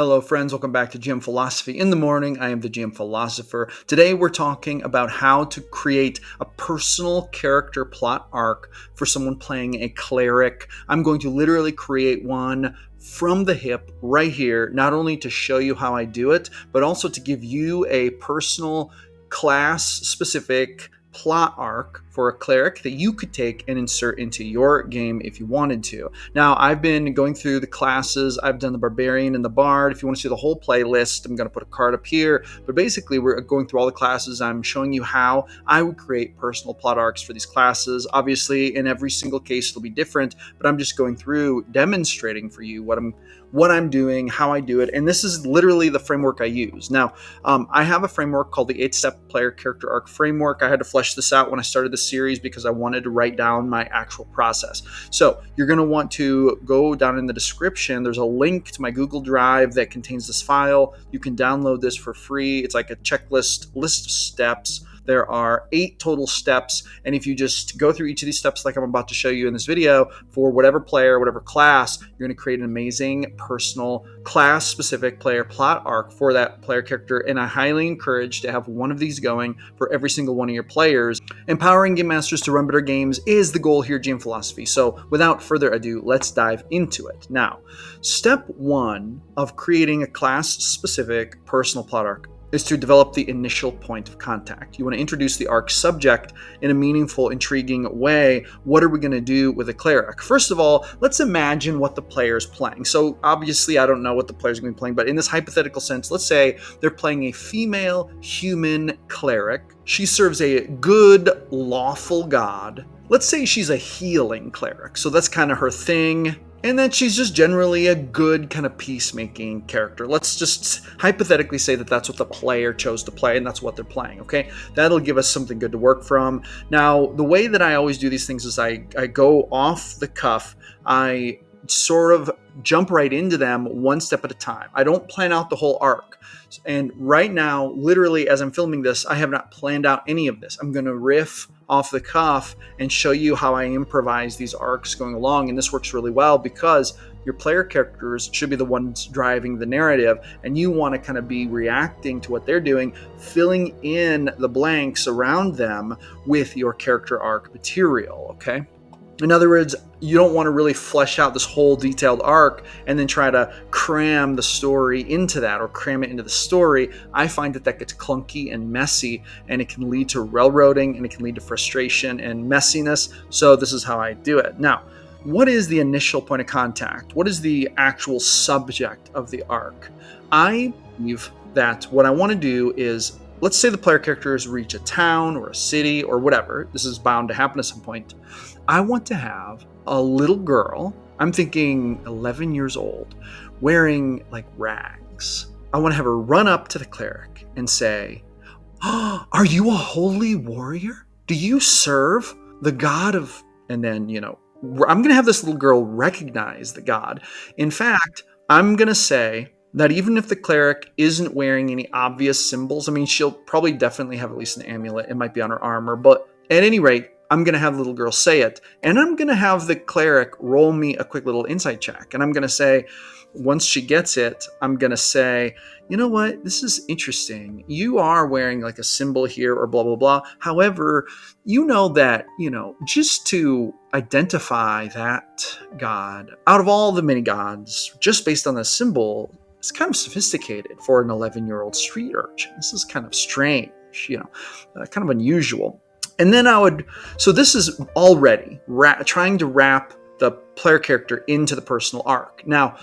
Hello friends, welcome back to GM Philosophy in the Morning. I am the GM Philosopher. Today we're talking about how to create a personal character plot arc for someone playing a cleric. I'm going to literally create one from the hip right here, not only to show you how I do it, but also to give you a personal class-specific plot arc for a cleric that you could take and insert into your game if you wanted to. Now, I've been going through the classes. I've done the barbarian and the bard. If you want to see the whole playlist, I'm going to put a card up here. But basically, we're going through all the classes. I'm showing you how I would create personal plot arcs for these classes. Obviously, in every single case, it'll be different, but I'm just going through demonstrating for you what I'm doing, how I do it, and this is literally the framework I use. Now, I have a framework called the 8-step player character arc framework. I had to flesh this out when I started the series because I wanted to write down my actual process. So you're going to want to go down in the description. There's a link to my Google Drive that contains this file. You can download this for free. It's like a checklist, list of steps. There are 8 total steps, and if you just go through each of these steps like I'm about to show you in this video, for whatever player, whatever class, you're going to create an amazing personal class-specific player plot arc for that player character, and I highly encourage to have one of these going for every single one of your players. Empowering game masters to run better games is the goal here at GM Philosophy, so without further ado, let's dive into it. Now, step 1 of creating a class-specific personal plot arc is to develop the initial point of contact. You want to introduce the arc subject in a meaningful, intriguing way. What are we going to do with a cleric? First of all, let's imagine what the player is playing. So obviously, I don't know what the player's going to be playing, but in this hypothetical sense, let's say they're playing a female human cleric. She serves a good, lawful god. Let's say she's a healing cleric. So that's kind of her thing. And then she's just generally a good kind of peacemaking character. Let's just hypothetically say that that's what the player chose to play and that's what they're playing, okay? That'll give us something good to work from. Now, the way that I always do these things is I go off the cuff. I sort of jump right into them one step at a time. I don't plan out the whole arc. And right now, literally, as I'm filming this, I have not planned out any of this. I'm going to riff off the cuff and show you how I improvise these arcs going along. And this works really well because your player characters should be the ones driving the narrative, and you want to kind of be reacting to what they're doing, filling in the blanks around them with your character arc material, okay? In other words, you don't want to really flesh out this whole detailed arc and then try to cram the story into that or cram it into the story. I find that gets clunky and messy, and it can lead to railroading, and it can lead to frustration and messiness. So this is how I do it. Now, what is the initial point of contact? What is the actual subject of the arc? I believe that what I want to do is, let's say the player characters reach a town or a city or whatever. This is bound to happen at some point. I want to have a little girl, I'm thinking 11 years old, wearing like rags. I want to have her run up to the cleric and say, "Oh, are you a holy warrior? Do you serve the god of..." And then, I'm going to have this little girl recognize the god. In fact, I'm going to say that even if the cleric isn't wearing any obvious symbols, I mean, she'll probably definitely have at least an amulet. It might be on her armor, but at any rate, I'm going to have the little girl say it, and I'm going to have the cleric roll me a quick little insight check. And I'm going to say, once she gets it, I'm going to say, you know what, this is interesting. You are wearing like a symbol here or blah, blah, blah. However, you know that, just to identify that god out of all the many gods, just based on the symbol, it's kind of sophisticated for an 11-year-old street urchin. This is kind of strange, kind of unusual. And then so this is already trying to wrap the player character into the personal arc. Now,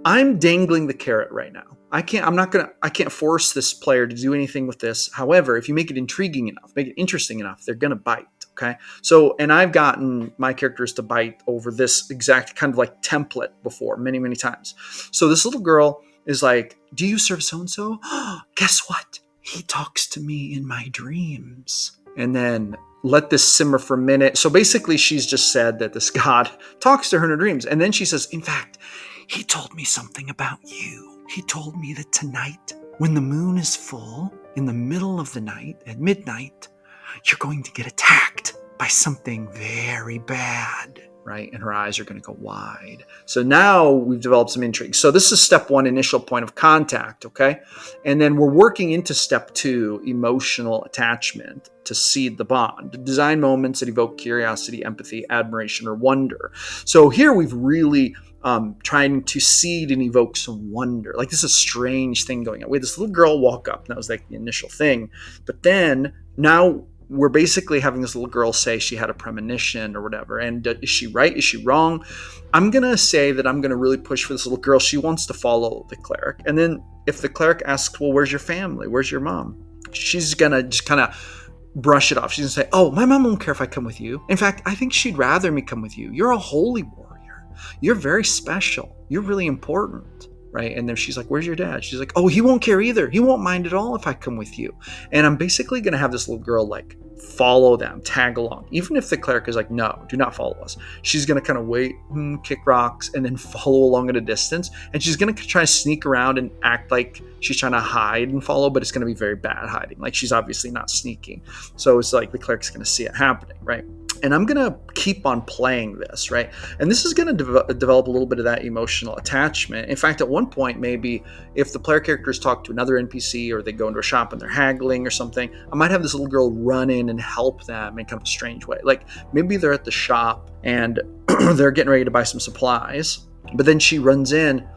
I'm dangling the carrot right now. I can't force this player to do anything with this. However, if you make it intriguing enough, make it interesting enough, they're going to bite. Okay. So, and I've gotten my characters to bite over this exact kind of like template before many, many times. So this little girl is like, "Do you serve so-and-so? Guess what? He talks to me in my dreams." And then let this simmer for a minute. So basically, she's just said that this god talks to her in her dreams. And then she says, "In fact, he told me something about you. He told me that tonight, when the moon is full, in the middle of the night, at midnight, you're going to get attacked by something very bad." right? And her eyes are going to go wide. So now we've developed some intrigue. So this is step one, initial point of contact, okay? And then we're working into step two, emotional attachment, to seed the bond. Design moments that evoke curiosity, empathy, admiration, or wonder. So here we've really trying to seed and evoke some wonder. Like, this is a strange thing going on. We had this little girl walk up, and that was like the initial thing. But then now we're basically having this little girl say she had a premonition or whatever. And is she right? Is she wrong? I'm going to say that I'm going to really push for this little girl. She wants to follow the cleric. And then if the cleric asks, well, where's your family? Where's your mom? She's going to just kind of brush it off. She's going to say, oh, my mom won't care if I come with you. In fact, I think she'd rather me come with you. You're a holy warrior. You're very special. You're really important. Right? And then she's like, where's your dad? She's like, oh, he won't care either. He won't mind at all if I come with you. And I'm basically going to have this little girl like follow them, tag along. Even if the cleric is like, no, do not follow us. She's going to kind of wait, kick rocks, and then follow along at a distance. And she's going to try to sneak around and act like she's trying to hide and follow, but it's going to be very bad hiding. Like, she's obviously not sneaking. So it's like the cleric's going to see it happening, right? And I'm going to keep on playing this, right? And this is going to develop a little bit of that emotional attachment. In fact, at one point, maybe if the player characters talk to another NPC or they go into a shop and they're haggling or something, I might have this little girl run in and help them in kind of a strange way. Like, maybe they're at the shop and they're getting ready to buy some supplies, but then she runs in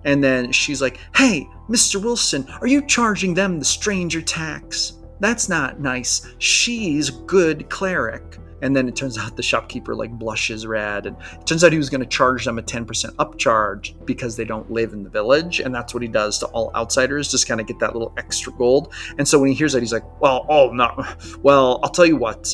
and then she's like, hey, Mr. Wilson, are you charging them the stranger tax? That's not nice. She's good cleric. And then it turns out the shopkeeper like blushes red, and it turns out he was going to charge them a 10% upcharge because they don't live in the village. And that's what he does to all outsiders, just kind of get that little extra gold. And so when he hears that, he's like, well, oh no, well, I'll tell you what,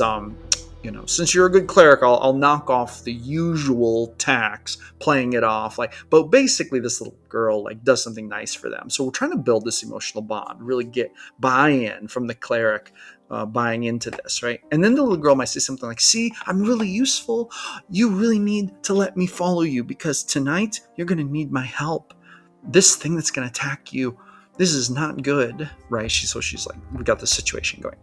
since you're a good cleric, I'll knock off the usual tax, playing it off like, but basically this little girl like does something nice for them. So we're trying to build this emotional bond, really get buy-in from the cleric, buying into this, right? And then the little girl might say something like, see, I'm really useful. You really need to let me follow you because tonight you're going to need my help. This thing that's going to attack you, this is not good, right? So she's like, we got this situation going.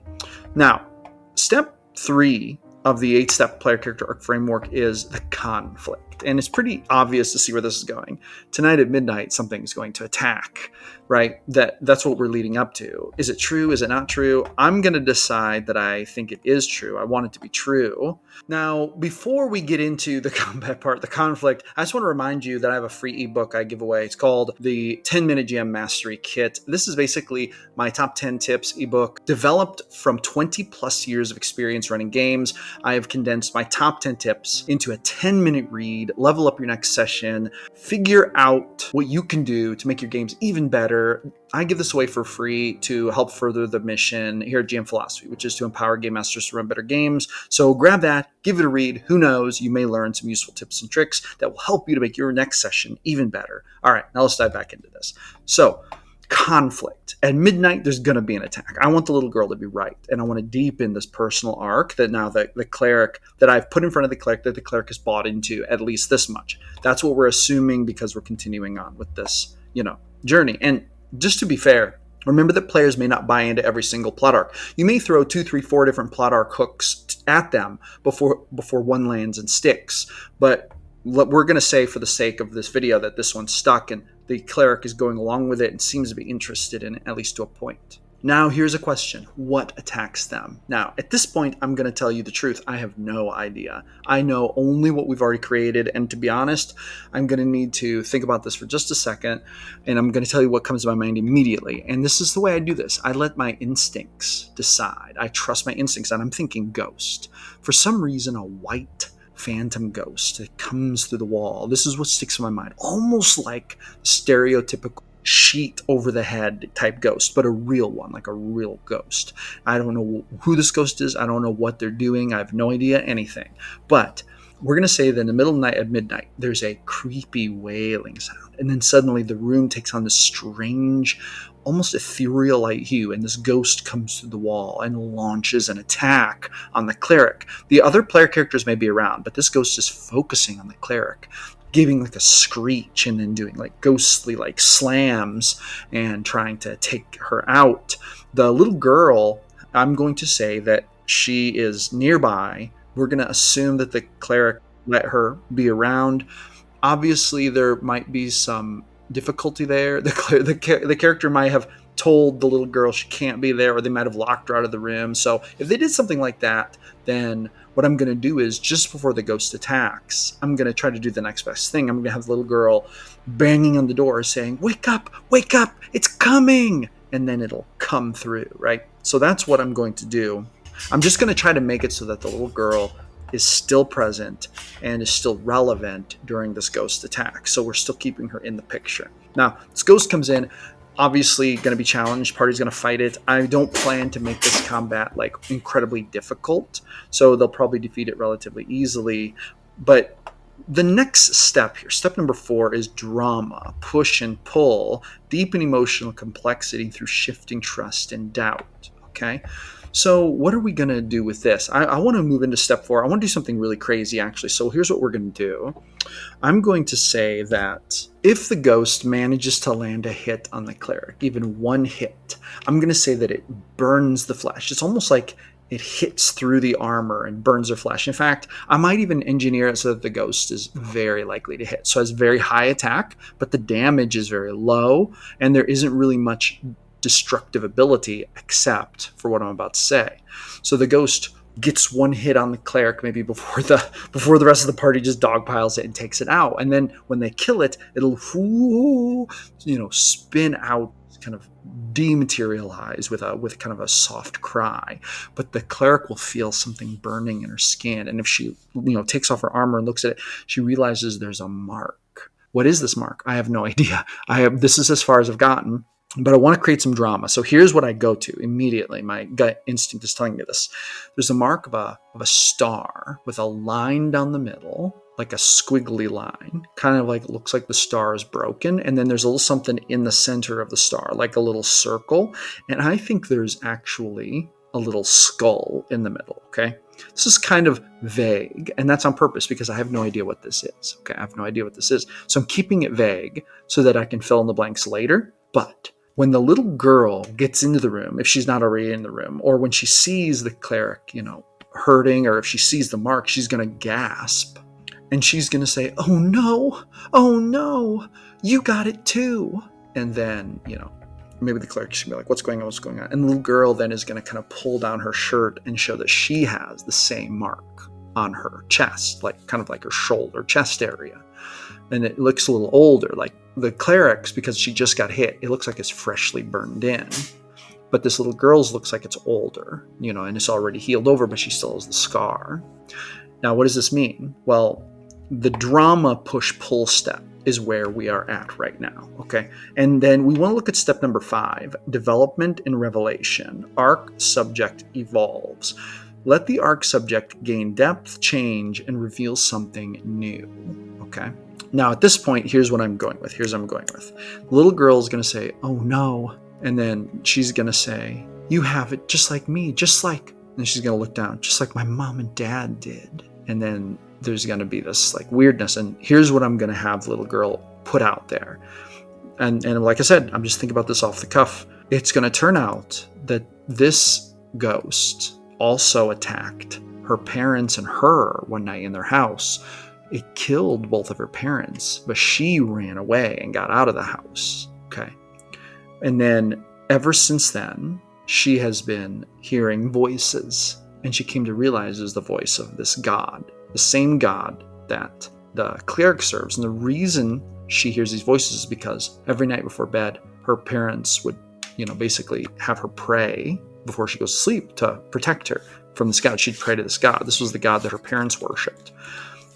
Now, step 3 of the 8-step player character arc framework is the conflict. And it's pretty obvious to see where this is going. Tonight at midnight, something is going to attack, right? That's what we're leading up to. Is it true? Is it not true? I'm going to decide that I think it is true. I want it to be true. Now, before we get into the combat part, the conflict, I just want to remind you that I have a free ebook I give away. It's called the 10-Minute GM Mastery Kit. This is basically my top 10 tips ebook developed from 20 plus years of experience running games. I have condensed my top 10 tips into a 10-minute read, level up your next session, figure out what you can do to make your games even better. I give this away for free to help further the mission here at GM Philosophy, which is to empower game masters to run better games. So grab that, give it a read. Who knows, you may learn some useful tips and tricks that will help you to make your next session even better. All right, now let's dive back into this. So, conflict. At midnight, there's going to be an attack. I want the little girl to be right, and I want to deepen this personal arc that now the cleric, that I've put in front of the cleric, that the cleric has bought into at least this much. That's what we're assuming because we're continuing on with this, journey. And just to be fair, remember that players may not buy into every single plot arc. You may throw 2, 3, 4 different plot arc hooks at them before one lands and sticks. But we're going to say for the sake of this video that this one stuck and the cleric is going along with it and seems to be interested in it, at least to a point. Now, here's a question. What attacks them? Now, at this point, I'm going to tell you the truth. I have no idea. I know only what we've already created. And to be honest, I'm going to need to think about this for just a second. And I'm going to tell you what comes to my mind immediately. And this is the way I do this. I let my instincts decide. I trust my instincts. And I'm thinking ghost. For some reason, a white phantom ghost that comes through the wall. This is what sticks in my mind. Almost like stereotypical sheet over the head type ghost, but a real one, like a real ghost. I don't know who this ghost is. I don't know what they're doing. I have no idea anything. But we're going to say that in the middle of the night at midnight, there's a creepy wailing sound. And then suddenly the room takes on this strange, almost ethereal light hue, and this ghost comes through the wall and launches an attack on the cleric. The other player characters may be around, but this ghost is focusing on the cleric, giving like a screech and then doing like ghostly like slams and trying to take her out. The little girl, I'm going to say that she is nearby. We're going to assume that the cleric let her be around. Obviously, there might be some difficulty there. The character might have told the little girl she can't be there, or they might have locked her out of the room. So if they did something like that, then what I'm going to do is just before the ghost attacks, I'm going to try to do the next best thing. I'm going to have the little girl banging on the door saying, wake up, it's coming. And then it'll come through, right? So that's what I'm going to do. I'm just going to try to make it so that the little girl is still present and is still relevant during this ghost attack. So we're still keeping her in the picture. Now, this ghost comes in, obviously going to be challenged. Party's going to fight it. I don't plan to make this combat like incredibly difficult, so they'll probably defeat it relatively easily. But the next step here, step number 4, is drama, push and pull, deepen emotional complexity through shifting trust and doubt. Okay. So what are we going to do with this? I want to move into step 4. I want to do something really crazy, actually. So here's what we're going to do. I'm going to say that if the ghost manages to land a hit on the cleric, even one hit, I'm going to say that it burns the flesh. It's almost like it hits through the armor and burns their flesh. In fact, I might even engineer it so that the ghost is very likely to hit. So it has very high attack, but the damage is very low, and there isn't really much destructive ability except for what I'm about to say. So the ghost gets one hit on the cleric maybe before the rest of the party just dogpiles it and takes it out. And then when they kill it, it'll spin out, kind of dematerialize with kind of a soft cry. But the cleric will feel something burning in her skin, and if she takes off her armor and looks at it, she realizes there's a mark. What is this mark? I have no idea. This is as far as I've gotten. But I want to create some drama. So here's what I go to immediately. My gut instinct is telling me this. There's a mark of a star with a line down the middle, like a squiggly line, kind of like it looks like the star is broken. And then there's a little something in the center of the star, like a little circle. And I think there's actually a little skull in the middle, okay? This is kind of vague, and that's on purpose because I have no idea what this is, okay? I have no idea what this is. So I'm keeping it vague so that I can fill in the blanks later. But when the little girl gets into the room, if she's not already in the room, or when she sees the cleric, hurting, or if she sees the mark, she's going to gasp. And she's going to say, oh no, you got it too. And then, maybe the cleric's going to be like, what's going on? And the little girl then is going to kind of pull down her shirt and show that she has the same mark on her chest, kind of like her shoulder, chest area. And it looks a little older, like the cleric's, because she just got hit, it looks like it's freshly burned in. But this little girl's looks like it's older, and it's already healed over, but she still has the scar. Now, what does this mean? Well, the drama push-pull step is where we are at right now, okay? And then we want to look at step number 5, development and revelation. Arc subject evolves. Let the arc subject gain depth, change, and reveal something new, okay? Now, at this point, here's what I'm going with. The little girl is going to say, oh no. And then she's going to say, you have it just like me, and she's going to look down, just like my mom and dad did. And then there's going to be this weirdness. And here's what I'm going to have the little girl put out there. And like I said, I'm just thinking about this off the cuff. It's going to turn out that this ghost also attacked her parents and her one night in their house. It killed both of her parents, but she ran away and got out of the house. Okay. And then ever since then, she has been hearing voices, and she came to realize it was the voice of this god, the same god that the cleric serves. And the reason she hears these voices is because every night before bed, her parents would, basically have her pray before she goes to sleep to protect her from this god. She'd pray to this god. This was the god that her parents worshipped.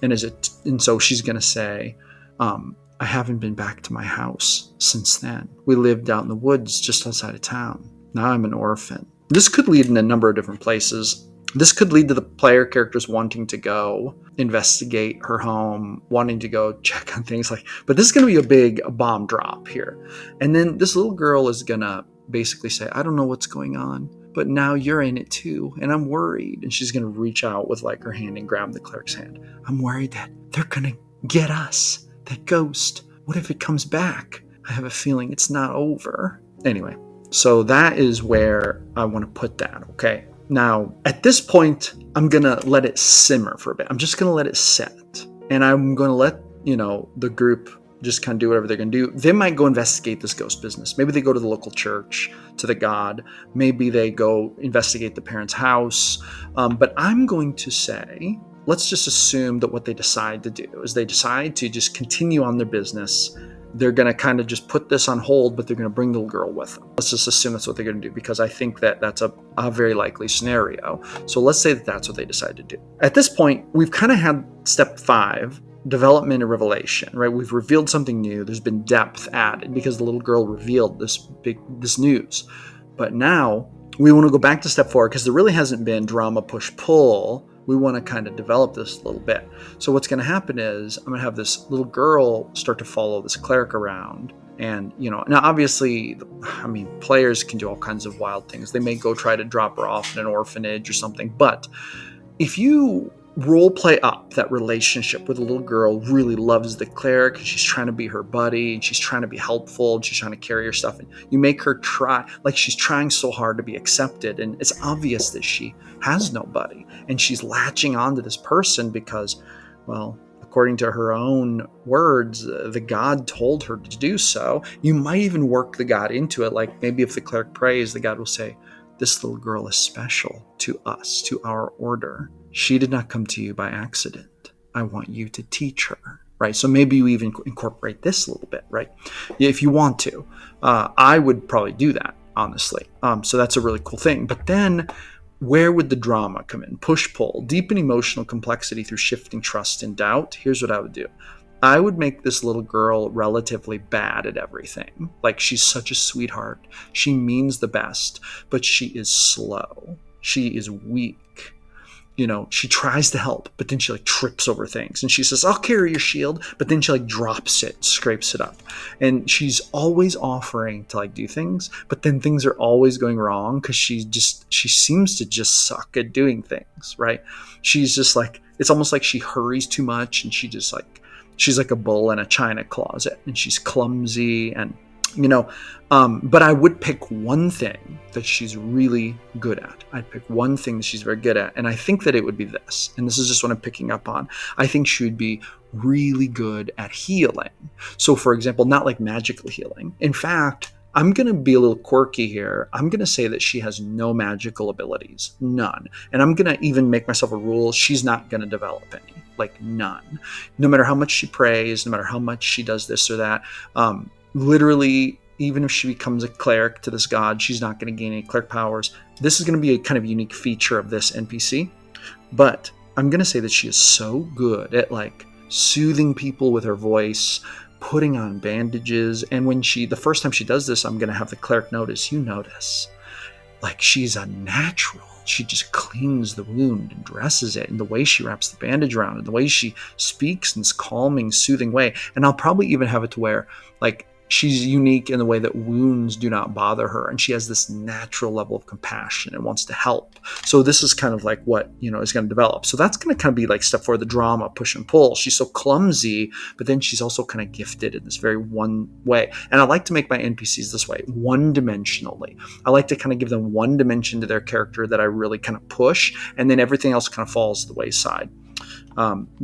And so she's going to say, I haven't been back to my house since then. We lived out in the woods just outside of town. Now I'm an orphan. This could lead in a number of different places. This could lead to the player characters wanting to go investigate her home, wanting to go check on things but this is going to be a big bomb drop here. And then this little girl is going to basically say, I don't know what's going on, but now you're in it too, and I'm worried. And she's going to reach out with her hand and grab the cleric's hand. I'm worried that they're going to get us, that ghost. What if it comes back? I have a feeling it's not over. Anyway, so that is where I want to put that, okay? Now, at this point, I'm going to let it simmer for a bit. I'm just going to let it set. and I'm going to let, the group just kind of do whatever they're going to do. They might go investigate this ghost business. Maybe they go to the local church, to the god. Maybe they go investigate the parents' house. But I'm going to say, let's just assume that what they decide to do is they decide to just continue on their business. They're going to kind of just put this on hold, but they're going to bring the little girl with them. Let's just assume that's what they're going to do, because I think that that's a very likely scenario. So let's say that that's what they decide to do. At this point, we've kind of had step 5, development and revelation, right? We've revealed something new. There's been depth added because the little girl revealed this news. But now we want to go back to step 4, because there really hasn't been drama push-pull. We want to kind of develop this a little bit. So what's going to happen is I'm going to have this little girl start to follow this cleric around. And, now obviously, players can do all kinds of wild things. They may go try to drop her off in an orphanage or something. But if you role play up that relationship where the little girl really loves the cleric and she's trying to be her buddy and she's trying to be helpful and she's trying to carry her stuff, and you make her try, like she's trying so hard to be accepted, and it's obvious that she has nobody and she's latching onto this person because, well, according to her own words, the god told her to do so. You might even work the god into it. Like maybe if the cleric prays, the god will say, "This little girl is special to us, to our order. She did not come to you by accident. I want you to teach her," right? So maybe you even incorporate this a little bit, right? If you want to. I would probably do that, honestly. So that's a really cool thing. But then where would the drama come in? Push-pull, deepen emotional complexity through shifting trust and doubt. Here's what I would do. I would make this little girl relatively bad at everything. Like she's such a sweetheart. She means the best, but she is slow. She is weak. She tries to help, but then she trips over things. And she says, "I'll carry your shield." But then she drops it, scrapes it up. And she's always offering to do things, but then things are always going wrong because she seems to just suck at doing things, right? She's just it's almost like she hurries too much, and she's like a bull in a china closet, and she's clumsy and but I would pick one thing that she's really good at. I'd pick one thing that she's very good at. And I think that it would be this. And this is just what I'm picking up on. I think she would be really good at healing. So for example, not like magical healing. In fact, I'm going to be a little quirky here. I'm going to say that she has no magical abilities. None. And I'm going to even make myself a rule. She's not going to develop any. None. No matter how much she prays, no matter how much she does this or that, literally, even if she becomes a cleric to this god, she's not going to gain any cleric powers. This is going to be a kind of unique feature of this NPC. But I'm going to say that she is so good at soothing people with her voice, putting on bandages. And when the first time she does this, I'm going to have the cleric notice, she's a natural. She just cleans the wound and dresses it, and the way she wraps the bandage around and the way she speaks in this calming, soothing way. And I'll probably even have it to where she's unique in the way that wounds do not bother her, and she has this natural level of compassion and wants to help. So this is kind of what is going to develop. So that's going to kind of be step 4, the drama, push and pull. She's so clumsy, but then she's also kind of gifted in this very one way. And I like to make my NPCs this way, one-dimensionally. I like to kind of give them one dimension to their character that I really kind of push, and then everything else kind of falls to the wayside.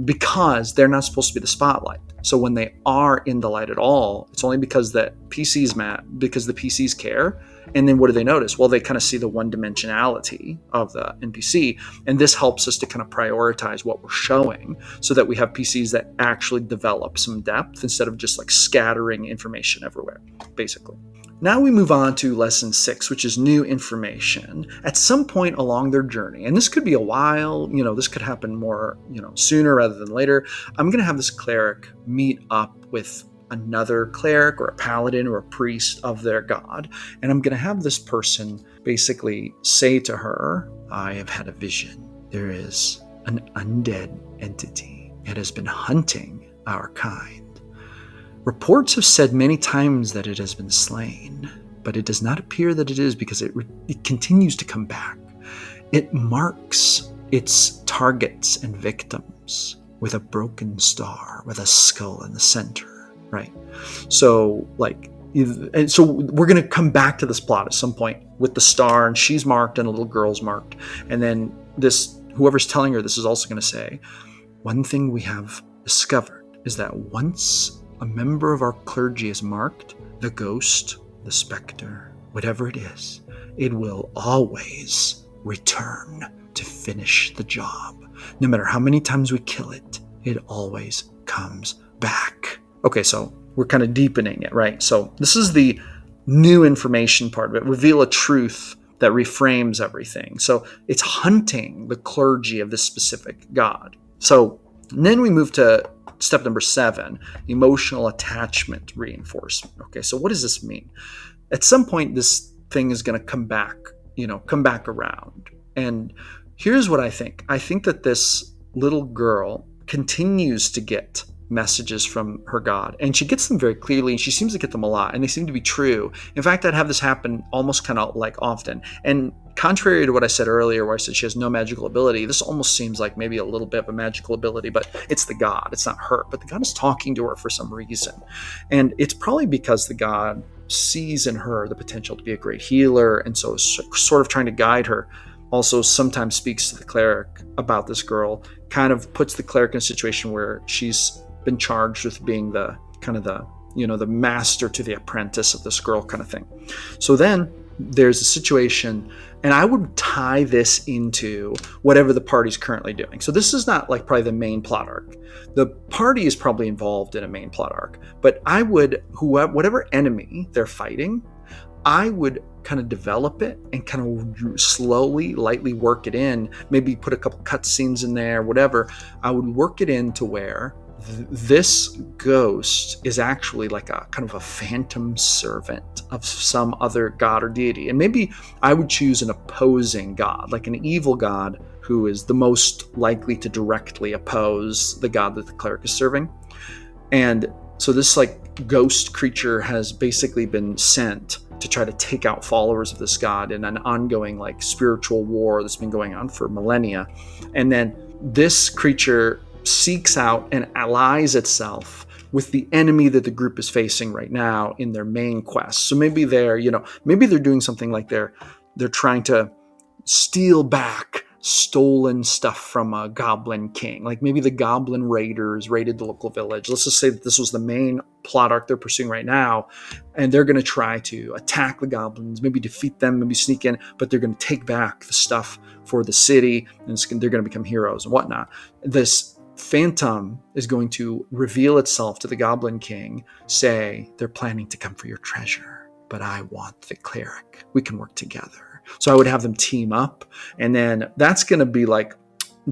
Because they're not supposed to be the spotlight. So when they are in the light at all, it's only because the PCs care. And then what do they notice? Well, they kind of see the one-dimensionality of the NPC. And this helps us to kind of prioritize what we're showing so that we have PCs that actually develop some depth instead of just scattering information everywhere, basically. Now we move on to lesson 6, which is new information. At some point along their journey, and this could be a while, this could happen more, sooner rather than later, I'm going to have this cleric meet up with another cleric or a paladin or a priest of their god. And I'm going to have this person basically say to her, "I have had a vision. There is an undead entity. It has been hunting our kind. Reports have said many times that it has been slain, but it does not appear that it is, because it continues to come back. It marks its targets and victims with a broken star with a skull in the center," right? So so we're going to come back to this plot at some point with the star, and she's marked and a little girl's marked. And then whoever's telling her this is also going to say, "One thing we have discovered is that once a member of our clergy is marked, the ghost, the specter, whatever it is, it will always return to finish the job. No matter how many times we kill it, it always comes back. Okay, so we're kind of deepening it, right? So this is the new information part of it. Reveal a truth that reframes everything. So it's hunting the clergy of this specific god. So then we move to step number 7, emotional attachment reinforcement. Okay, so what does this mean? At some point, this thing is going to come back around. And here's what I think. I think that this little girl continues to get messages from her God, and she gets them very clearly, and she seems to get them a lot, and they seem to be true. In fact, I'd have this happen almost kind of like often. And contrary to what I said earlier, where I said she has no magical ability, this almost seems like maybe a little bit of a magical ability, but it's the God, it's not her. But the God is talking to her for some reason. And it's probably because the God sees in her the potential to be a great healer, and so is sort of trying to guide her. Also sometimes speaks to the cleric about this girl, kind of puts the cleric in a situation where she's been charged with being the master to the apprentice of this girl kind of thing. So then there's a situation, and I would tie this into whatever the party's currently doing. So this is not like probably the main plot arc. The party is probably involved in a main plot arc, but I would, whatever enemy they're fighting, I would kind of develop it and kind of slowly, lightly work it in, maybe put a couple cutscenes in there, whatever. I would work it in to where this ghost is actually like a kind of a phantom servant of some other god or deity. And maybe I would choose an opposing god, like an evil god who is the most likely to directly oppose the god that the cleric is serving. And so this like ghost creature has basically been sent to try to take out followers of this god in an ongoing like spiritual war that's been going on for millennia. And then this creature seeks out and allies itself with the enemy that the group is facing right now in their main quest. So maybe they're doing something like they're trying to steal back stolen stuff from a goblin king. Like maybe the goblin raiders raided the local village. Let's just say that this was the main plot arc they're pursuing right now, and they're going to try to attack the goblins, maybe defeat them, maybe sneak in, but they're going to take back the stuff for the city, and they're going to become heroes and whatnot. This phantom is going to reveal itself to the goblin king, say they're planning to come for your treasure, but I want the cleric. We can work together. So I would have them team up, and then that's going to be like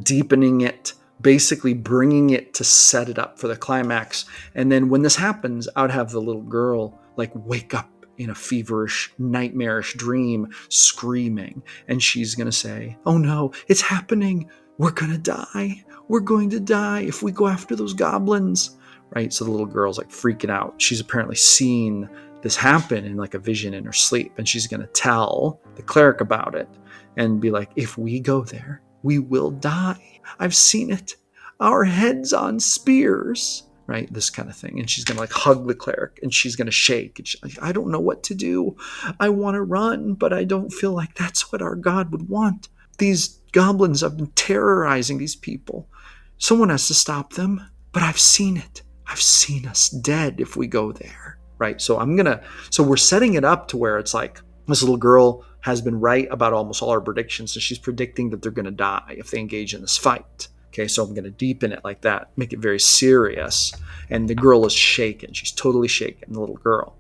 deepening it, basically bringing it to set it up for the climax. And then when this happens, I would have the little girl like wake up in a feverish, nightmarish dream, screaming, and she's going to say, "Oh no, it's happening. We're going to die. We're going to die if we go after those goblins," right? So the little girl's like freaking out. She's apparently seen this happen in like a vision in her sleep, and she's going to tell the cleric about it and be like, "If we go there, we will die. I've seen it. Our heads on spears," right? This kind of thing. And she's going to like hug the cleric, and she's going to shake. And she's like, "I don't know what to do. I want to run, but I don't feel like that's what our God would want. These goblins have been terrorizing these people. Someone has to stop them, but I've seen it. I've seen us dead if we go there," right? So we're setting it up to where it's like this little girl has been right about almost all our predictions, so she's predicting that they're going to die if they engage in this fight. Okay, so I'm going to deepen it like that, make it very serious. And the girl is shaken. She's totally shaken, the little girl.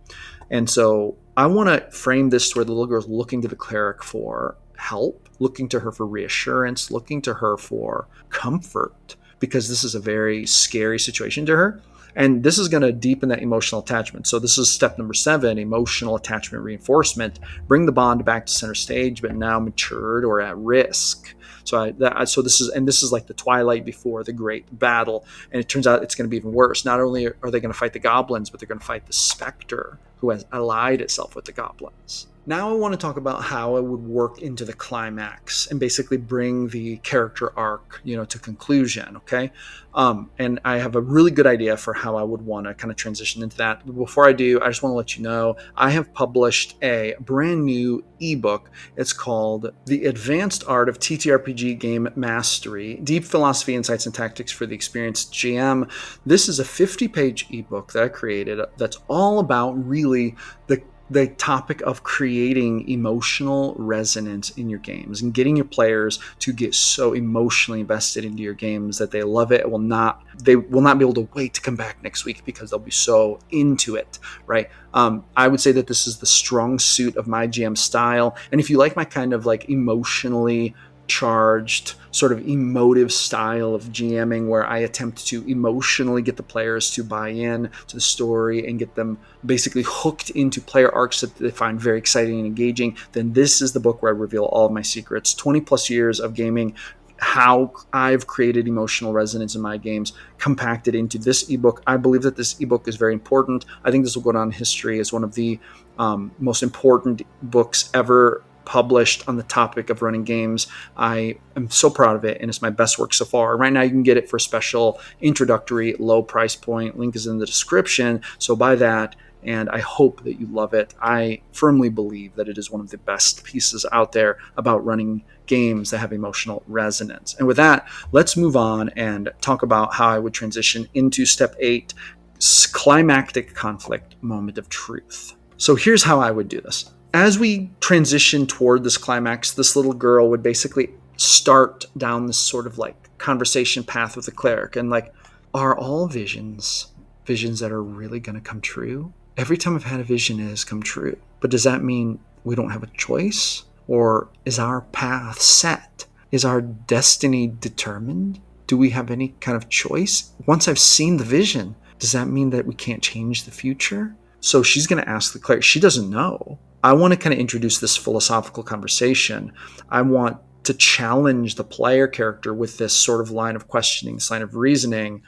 And so I want to frame this to where the little girl is looking to the cleric for help, looking to her for reassurance, looking to her for comfort, because this is a very scary situation to her. And this is going to deepen that emotional attachment. So this is step number 7, emotional attachment reinforcement. Bring the bond back to center stage, but now matured or at risk. So this is like the twilight before the great battle. And it turns out it's going to be even worse. Not only are they going to fight the goblins, but they're going to fight the specter who has allied itself with the goblins. Now I want to talk about how I would work into the climax and basically bring the character arc, to conclusion. Okay. And I have a really good idea for how I would want to kind of transition into that. But before I do, I just want to let you know I have published a brand new ebook. It's called The Advanced Art of TTRPG Game Mastery: Deep Philosophy, Insights, and Tactics for the Experienced GM. This is a 50-page ebook that I created that's all about really the topic of creating emotional resonance in your games and getting your players to get so emotionally invested into your games that they love it. They will not be able to wait to come back next week because they'll be so into it, right? I would say that this is the strong suit of my GM style. And if you like my kind of like emotionally charged, sort of emotive style of GMing where I attempt to emotionally get the players to buy in to the story and get them basically hooked into player arcs that they find very exciting and engaging, then this is the book where I reveal all of my secrets. 20 plus years of gaming, how I've created emotional resonance in my games, compacted into this ebook. I believe that this ebook is very important. I think this will go down in history as one of the most important books ever published on the topic of running games. I am so proud of it, and it's my best work so far. Right now, you can get it for a special introductory low price point. Link is in the description, so buy that, and I hope that you love it. I firmly believe that it is one of the best pieces out there about running games that have emotional resonance. And with that, let's move on and talk about how I would transition into step 8, climactic conflict, moment of truth. So here's how I would do this. As we transition toward this climax, this little girl would basically start down this sort of like conversation path with the cleric. And like, are all visions that are really going to come true? Every time I've had a vision, it has come true. But does that mean we don't have a choice? Or is our path set? Is our destiny determined? Do we have any kind of choice? Once I've seen the vision, does that mean that we can't change the future? So she's going to ask the cleric. She doesn't know. I want to kind of introduce this philosophical conversation. I want to challenge the player character with this sort of line of questioning, this line of reasoning,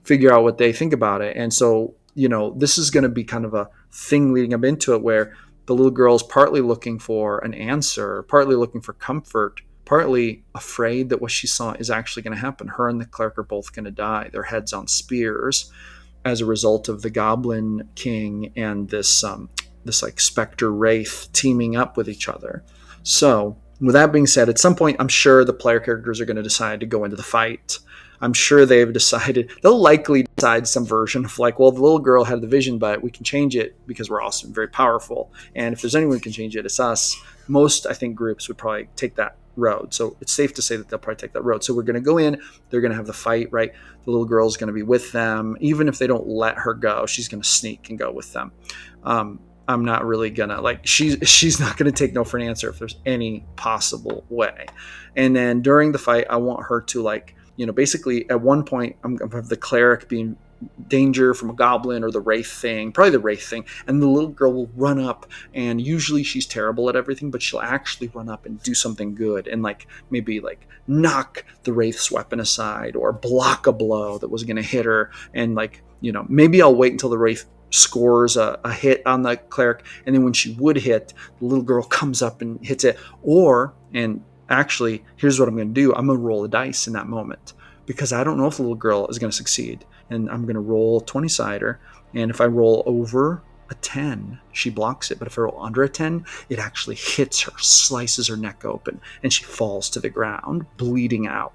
figure out what they think about it. And so, this is going to be kind of a thing leading up into it where the little girl's partly looking for an answer, partly looking for comfort, partly afraid that what she saw is actually going to happen. Her and the cleric are both going to die. Their heads on spears as a result of the Goblin King and this like specter wraith teaming up with each other. So with that being said, at some point, I'm sure the player characters are going to decide to go into the fight. I'm sure they've decided, they'll likely decide some version of like, well, the little girl had the vision, but we can change it because we're awesome, very powerful. And if there's anyone who can change it, it's us. Most, I think, groups would probably take that road. So it's safe to say that they'll probably take that road. So we're going to go in, they're going to have the fight, right? The little girl's going to be with them. Even if they don't let her go, she's going to sneak and go with them. I'm not really gonna she's not gonna take no for an answer if there's any possible way. And then during the fight, I want her to basically at one point I'm gonna have the cleric being danger from a goblin or the wraith thing, probably the wraith thing, and the little girl will run up, and usually she's terrible at everything, but she'll actually run up and do something good and maybe knock the wraith's weapon aside or block a blow that was gonna hit her. And maybe I'll wait until the wraith scores a hit on the cleric, and then when she would hit, the little girl comes up and hits it. And actually, here's what I'm going to do. I'm going to roll a dice in that moment because I don't know if the little girl is going to succeed. And I'm going to roll a 20-sider, and if I roll over a 10, she blocks it. But if I roll under a 10, it actually hits her, slices her neck open, and she falls to the ground, bleeding out.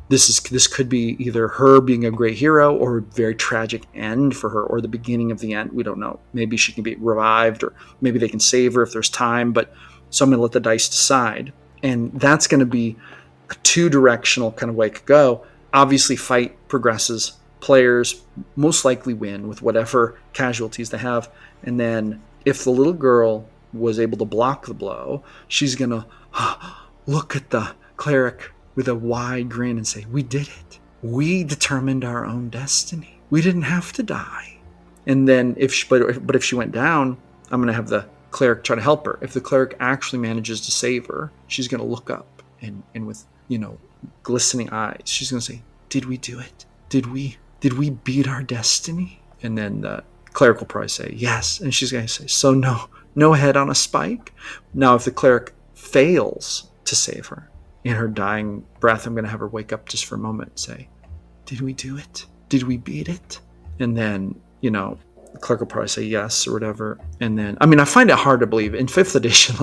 This could be either her being a great hero or a very tragic end for her, or the beginning of the end. We don't know. Maybe she can be revived, or maybe they can save her if there's time. But so I'm going to let the dice decide. And that's going to be a two-directional kind of way it could go. Obviously, fight progresses. Players most likely win with whatever casualties they have. And then if the little girl was able to block the blow, she's going to look at the cleric with a wide grin and say, we did it. We determined our own destiny. We didn't have to die. And then if she went down, I'm going to have the cleric try to help her. If the cleric actually manages to save her, she's going to look up and with, glistening eyes, she's going to say, did we do it? Did we beat our destiny? And then the cleric will probably say, yes. And she's going to say, so No head on a spike. Now, if the cleric fails to save her, in her dying breath, I'm going to have her wake up just for a moment and say, did we do it? Did we beat it? And then, the cleric will probably say yes or whatever. And then, I find it hard to believe. In 5th edition,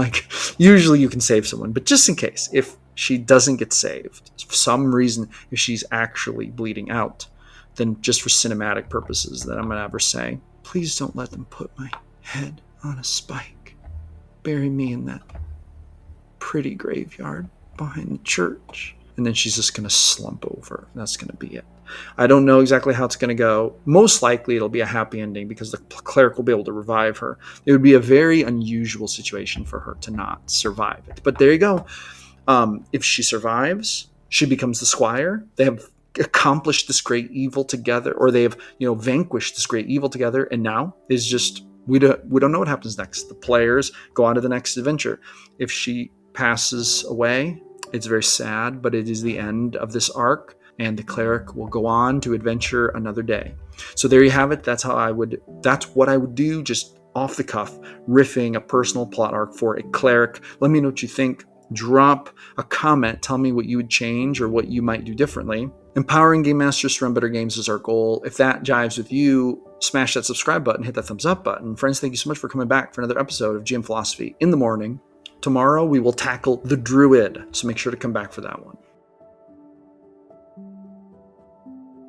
usually you can save someone. But just in case, if she doesn't get saved, for some reason, if she's actually bleeding out, then just for cinematic purposes, then I'm going to have her say, please don't let them put my head on a spike. Bury me in that pretty graveyard behind the church. And then she's just going to slump over. That's going to be it. I don't know exactly how it's going to go. Most likely it'll be a happy ending because the cleric will be able to revive her. It would be a very unusual situation for her to not survive it. But there you go. If she survives, she becomes the squire. They have accomplished this great evil together, or they have, vanquished this great evil together. And now is just, we don't know what happens next. The players go on to the next adventure. If she passes away, it's very sad, but it is the end of this arc, and the cleric will go on to adventure another day. So there you have it. That's what I would do, just off the cuff, riffing a personal plot arc for a cleric. Let me know what you think. Drop a comment. Tell me what you would change or what you might do differently. Empowering game masters to run better games is our goal. If that jives with you, smash that subscribe button, hit that thumbs up button. Friends, thank you so much for coming back for another episode of GM Philosophy in the Morning. Tomorrow we will tackle the Druid, so make sure to come back for that one.